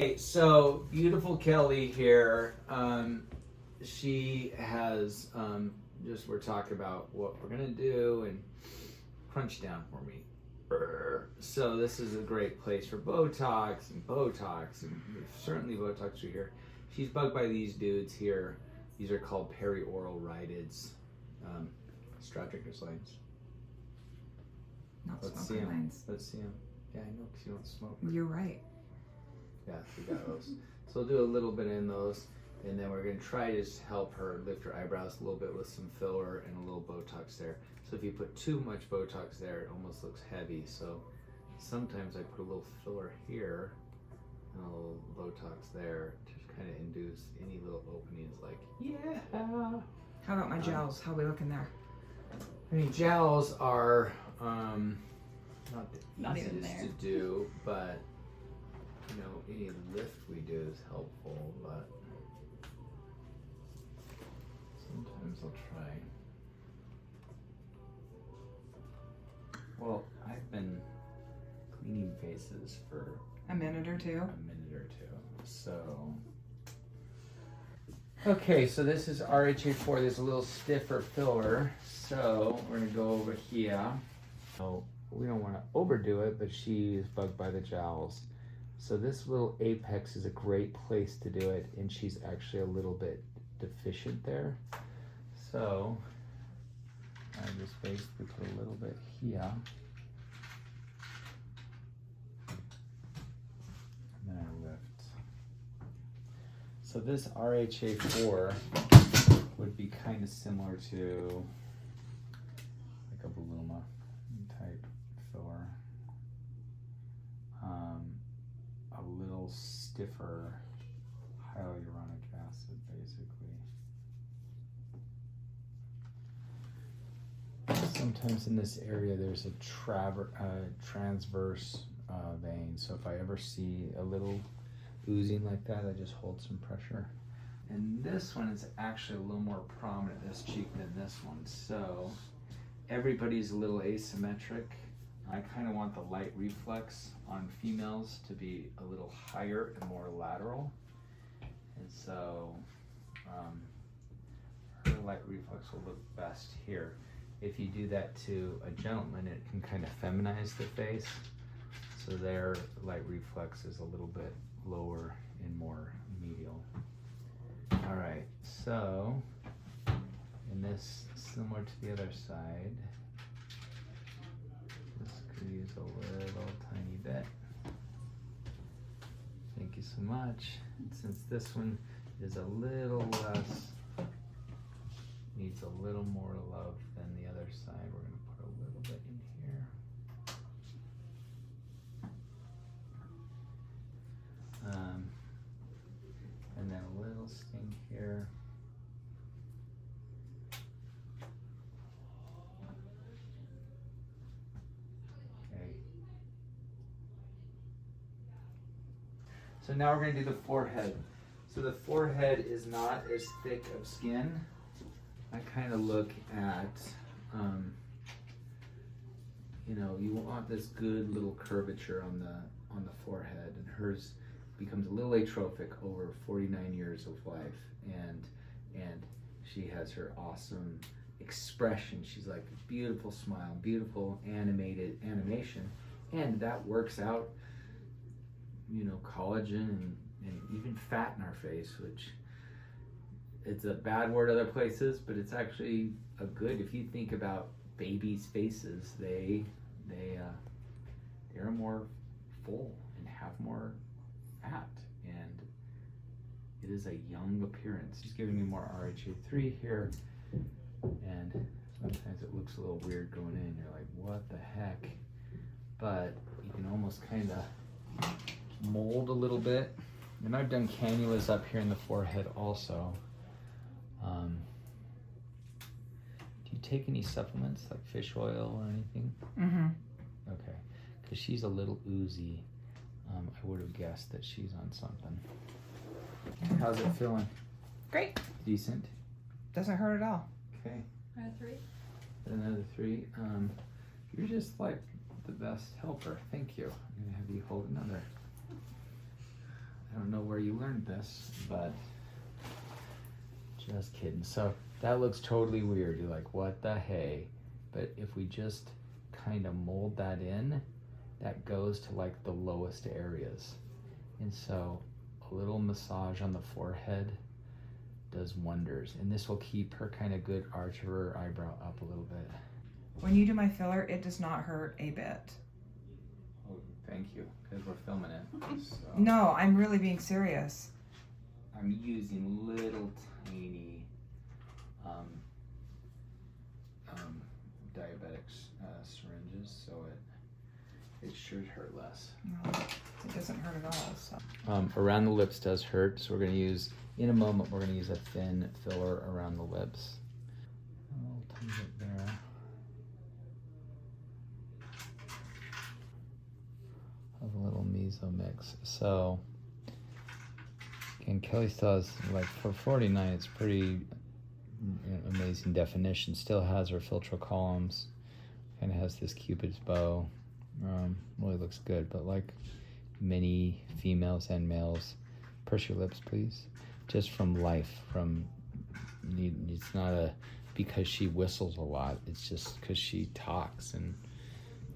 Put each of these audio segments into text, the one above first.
Hey, so beautiful Kelly here. She has we're talking about what we're gonna do and crunch down for me. So this is a great place for Botox and certainly Botox through here. She's bugged by these dudes here. These are called perioral rhytids. Strategist lines. Let's see them. Let's see them. Yeah, I know, because you don't smoke. You're right. Yeah, we got those. So we'll do a little bit in those, and then we're gonna try to just help her lift her eyebrows a little bit with some filler and a little Botox there. So if you put too much Botox there, it almost looks heavy. So sometimes I put a little filler here and a little Botox there to kind of induce any little openings like, yeah. How about my gels? How are we looking there? I mean, gels are not the even easiest there. to do, but you know, any lift we do is helpful, but sometimes I'll try. Well, I've been cleaning faces for A minute or two. So. Okay, so this is RHA4. There's a little stiffer filler, so we're gonna go over here. So we don't want to overdo it, but she's bugged by the jowls. So this little apex is a great place to do it, and she's actually a little bit deficient there. So I just basically put a little bit here. And then I lift. So this RHA4 would be kind of similar to like a Voluma type filler. A little stiffer hyaluronic acid, basically. Sometimes in this area there's a transverse vein, so if I ever see a little oozing like that, I just hold some pressure. And this one is actually a little more prominent, this cheek, than this one, so everybody's a little asymmetric. I kind of want the light reflex on females to be a little higher and more lateral. And so her light reflex will look best here. If you do that to a gentleman, it can kind of feminize the face. So their light reflex is a little bit lower and more medial. All right, so in this, similar to the other side, use a little tiny bit. Thank you so much. And since this one is a little less, needs a little more love than the other side, we're going to put a little bit in here. And then a little sting here. So now we're going to do the forehead. So the forehead is not as thick of skin. I kind of look at, you know, you want this good little curvature on the forehead, and hers becomes a little atrophic over 49 years of life, and she has her awesome expression. She's like a beautiful smile, beautiful animation, and that works out. You know, collagen and even fat in our face, which it's a bad word other places, but it's actually a good. If you think about babies' faces, they're more full and have more fat, and it is a young appearance. Just giving me more RHA3 here, and sometimes it looks a little weird going in. You're like, what the heck? But you can almost kind of mold a little bit, and I've done cannulas up here in the forehead also. Do you take any supplements like fish oil or anything? Mm-hmm. Okay, because she's a little oozy. I would have guessed that she's on something. How's it feeling? Great. Decent? Doesn't hurt at all. Okay. Another 3? Another 3. You're just like the best helper. Thank you. I'm gonna have you hold another. I don't know where you learned this, but just kidding. So that looks totally weird. You're like, what the hey? But if we just kind of mold that in, that goes to like the lowest areas. And so a little massage on the forehead does wonders. And this will keep her kind of good arch of her eyebrow up a little bit. When you do my filler, it does not hurt a bit. Oh, thank you, because we're filming it. So. No, I'm really being serious. I'm using little tiny diabetic syringes, so it should hurt less. No, it doesn't hurt at all. So. Around the lips does hurt, so we're going to use, in a moment, we're going to use a thin filler around the lips. A little tiny bit there. Of a little meso mix. So, again, Kelly still has, like, for 49, it's pretty amazing definition. Still has her filtral columns. Kind of has this Cupid's bow. Really looks good, but like many females and males, purse your lips, please. Just from life, it's not because she whistles a lot. It's just because she talks and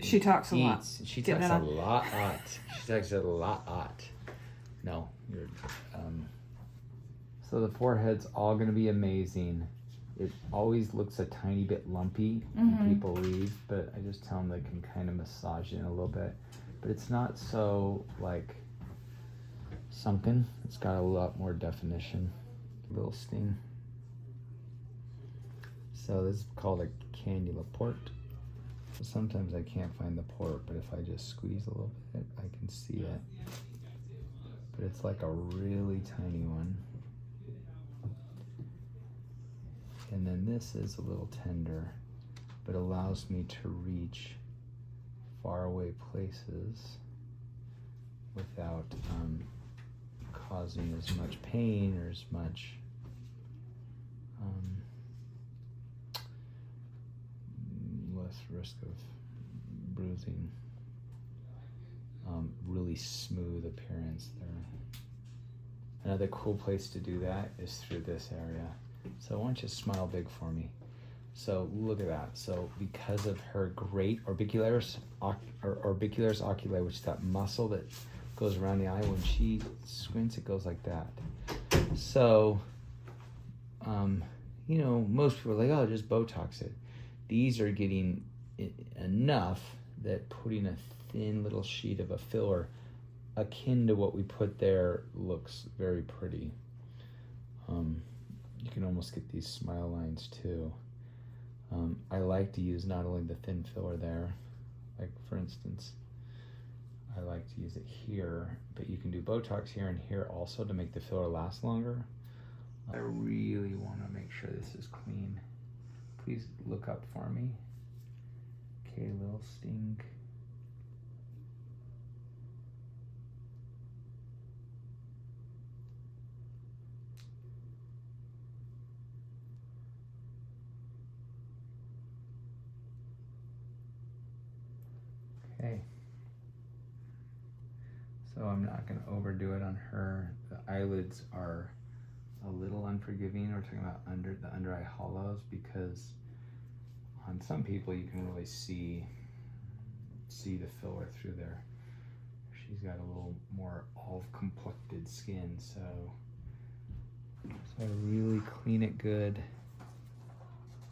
she talks a lot. She talks a lot. She talks a lot. No, you're. So the forehead's all going to be amazing. It always looks a tiny bit lumpy when people leave, but I just tell them they can kind of massage it in a little bit. But it's not so, like, sunken. It's got a lot more definition. A little sting. So this is called a cannula port. So sometimes I can't find the port, but if I just squeeze a little bit, I can see it. But it's like a really tiny one. And then this is a little tender, but allows me to reach faraway places without causing as much pain or as much less risk of bruising. Really smooth appearance there. Another cool place to do that is through this area. So why don't you smile big for me? So look at that. So because of her great orbicularis oculi, which is that muscle that goes around the eye, when she squints, it goes like that. So, most people are like, oh, just Botox it. These are getting enough that putting a thin little sheet of a filler akin to what we put there looks very pretty. You can almost get these smile lines too. I like to use not only the thin filler there, like for instance, I like to use it here, but you can do Botox here and here also to make the filler last longer. I really want to make sure this is clean. Please look up for me. Okay, little sting. Okay. So I'm not going to overdo it on her. The eyelids are a little unforgiving. We're talking about the under eye hollows, because on some people you can really see the filler through there. She's got a little more olive complected skin, so I really clean it good.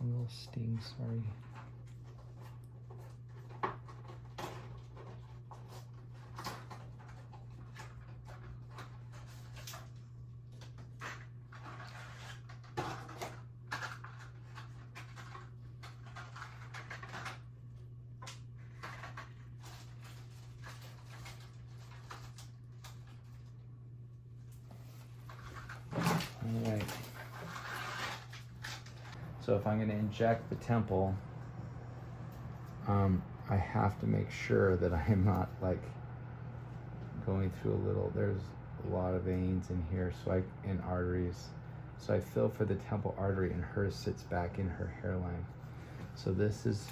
A little sting, sorry. Alright, so if I'm going to inject the temple, I have to make sure that I am not like going through there's a lot of veins in here, and arteries. So I fill for the temple artery, and hers sits back in her hairline. So this is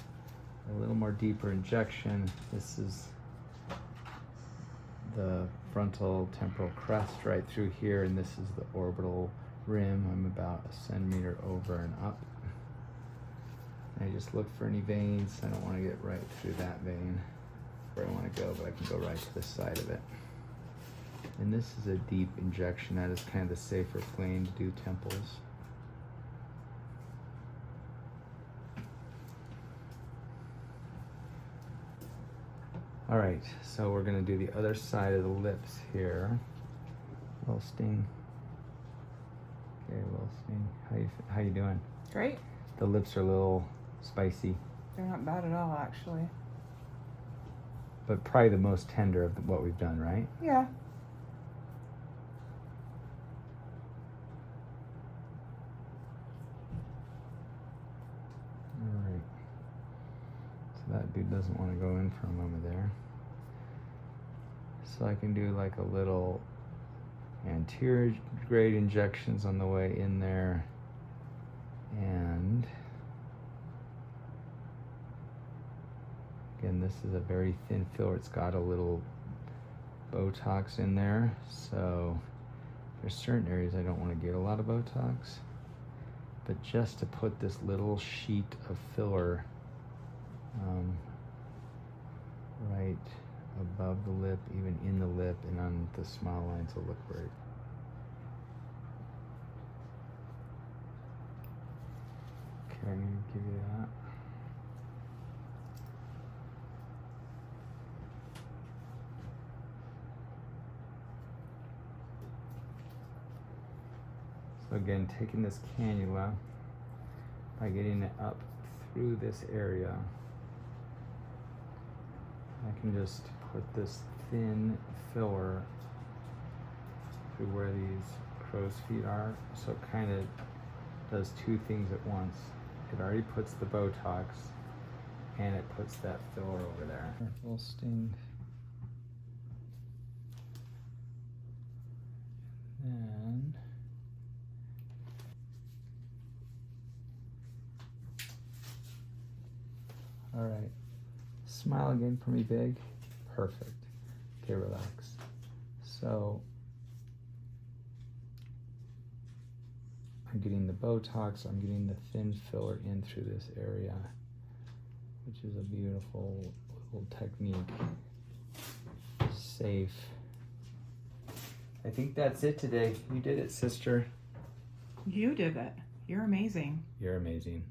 a little more deeper injection. This is the frontal temporal crest right through here, and this is the orbital rim. I'm about a centimeter over and up. I just look for any veins. I don't want to get right through that vein where I want to go, but I can go right to the side of it. And this is a deep injection. That is kind of the safer plane to do temples. All right, so we're gonna do the other side of the lips here. Little sting. Okay, little sting. How you doing? Great. The lips are a little spicy, They're not bad at all, actually. but probably the most tender of what we've done, right? Yeah. All right. So that dude doesn't want to go in for a moment there. So I can do like a little anterior grade injections on the way in there, and again, this is a very thin filler. It's got a little Botox in there, so there's certain areas I don't want to get a lot of Botox, but just to put this little sheet of filler right above the lip, even in the lip, and on the smile lines will look great. Okay, I'm gonna give you that. So again, taking this cannula, by getting it up through this area, I can just put this thin filler through where these crow's feet are. So it kind of does two things at once. It already puts the Botox, and it puts that filler over there. Little sting. And all right. Smile again for me, big. Perfect. Okay, relax. So I'm getting the Botox, I'm getting the thin filler in through this area, which is a beautiful little technique. Safe. I think that's it today. You did it, sister. You did it. You're amazing. You're amazing.